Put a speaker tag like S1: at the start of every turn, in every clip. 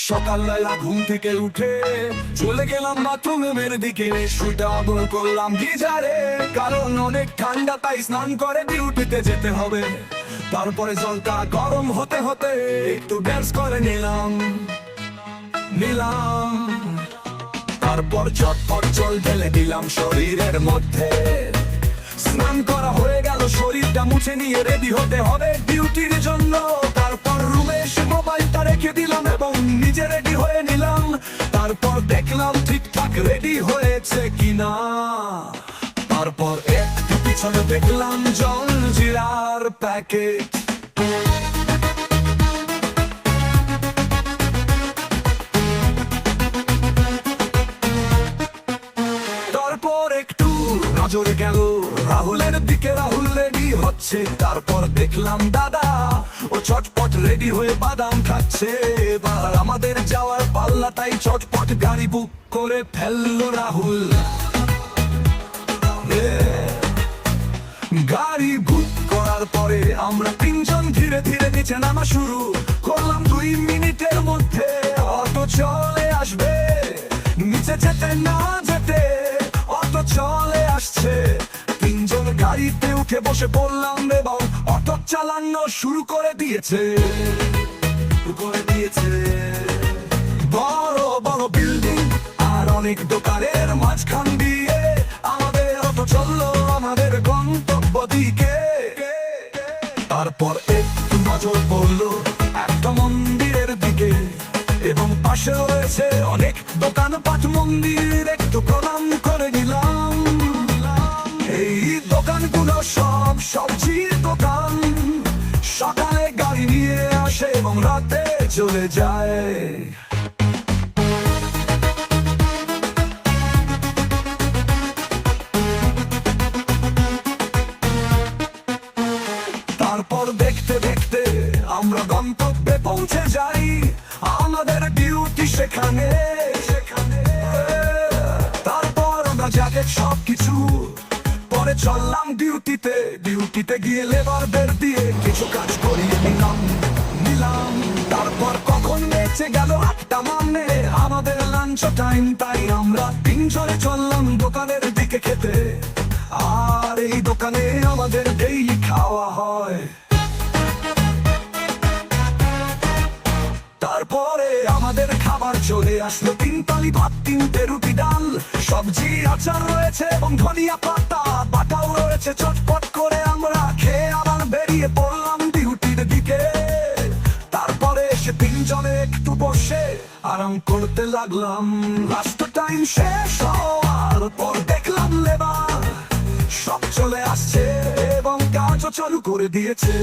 S1: সকালবেলা ঘুম থেকে উঠে চলে গেলাম বাথরুমের দিকে, সুইটা বল করলাম গিজারে, কারণ অনেক ঠান্ডা তাই স্নান করে ডিউটিতে যেতে হবে। তারপরে জলটা গরম হতে হতে একটু ড্যান্স করে নিলাম। তারপর চটপট জল ঢেলে দিলাম শরীরের মধ্যে। স্নান করা হয়ে গেল, শরীরটা মুছে নিয়ে রেডি হতে হবে ডিউটির জন্য। তারপর রুমে এসে মোবাইলটা রেখে দিলাম এবং নিজে রেডি হয়ে নিলাম। তারপর দেখলাম ঠিকঠাক রেডি হয়েছে কিনা। তারপর একটু পিছনে দেখলাম জলজিরার প্যাকেট। তারপর একটু নজরে গেল রাহুলের দিকে, রাহুল রেডি হচ্ছে। তারপর দেখলাম দাদা, ও চটপট রেডি হয়ে বাদাম খাচ্ছে। এবার আমাদের যাওয়ার পাল্লা, তাই চটপট গাড়ি বুক করে ফেললো রাহুল। গাড়ি বুক করার পরে আমরা তিনজন ধীরে ধীরে নিচে নামা শুরু করলাম। 2 মিনিটের মধ্যে অটো চলে আসবে। নিচে যেতে না যেতে অটো চলে আসছে। তিনজন গাড়িতে উঠে বসে পড়লাম এবং অটো চালানো শুরু করে দিয়েছে। বড় বড় বিল্ডিং আর অনেক দোকানের মাঝখান দিয়ে আমাদের অটো চললো আমাদের গন্তব্য দিকে। তারপর একটু নজর পড়লো একটা মন্দিরের দিকে এবং পাশে রয়েছে অনেক দোকানপাট। মন্দির একটু প্রণাম করে নিলাম। এই দোকানগুলো সব সবজির দোকান। সকালে গাড়ি নিয়ে আসে এবং রাতে চলে যায়। তারপর দেখতে দেখতে আমরা গন্তব্যে পৌঁছে যাই। আমাদের ডিউটি সেখানে। তারপর আমরা জ্যাকেট সবকিছু পরে চললাম ডিউটিতে গিয়ে লেবারদের দিয়ে কিছু কাজ করিয়ে নিলাম। তারপর কখন বেঁচে গেল 8টা, মানে আমাদের লাঞ্চ টাইম। তাই আমরা তিনজনে চললাম দোকানের দিকে খেতে। আর এই দোকানে আমাদের ডেইলি খাওয়া হয়। তারপরে আমাদের খাবার চলে আসলো। 3 থালি ভাত, 3টে রুটি, ডাল, সবজি, আচার রয়েছে এবং ধনিয়া পাতা বাটাও রয়েছে। চটপট করে আমরা খেয়ে আবার বেরিয়ে পড়লাম ডিউটির দিকে। তারপরে এসে তিনজনে একটু বসে আরাম করতে লাগলাম। লাস্ট টাইম শেষ হওয়ার পর দেখলাম লেবার সব চলে আসছে এবং কাজও চালু করে দিয়েছে।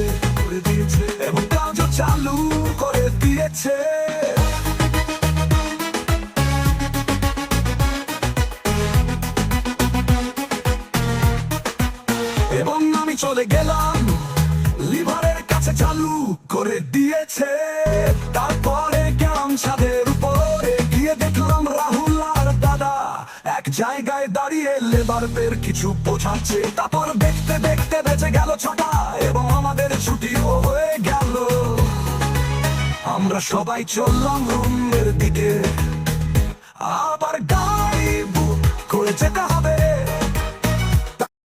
S1: এবং আমি চলে গেলাম, লিভারের কাছে চালু করে দিয়েছে। তারপরে গেলাম ছাদের উপরে, গিয়ে দেখলাম রাহুল আর দাদা এক জায়গায় দাঁড়িয়ে লেবারদের কিছু বোঝাচ্ছে। তারপর দেখতে দেখতে বেঁচে গেল 6টা এবং আমাদের ছুটিও হয়ে গেল। আমরা সবাই চললাম রুমের দিকে। আবার গাড়ি বুক করে যেতে হবে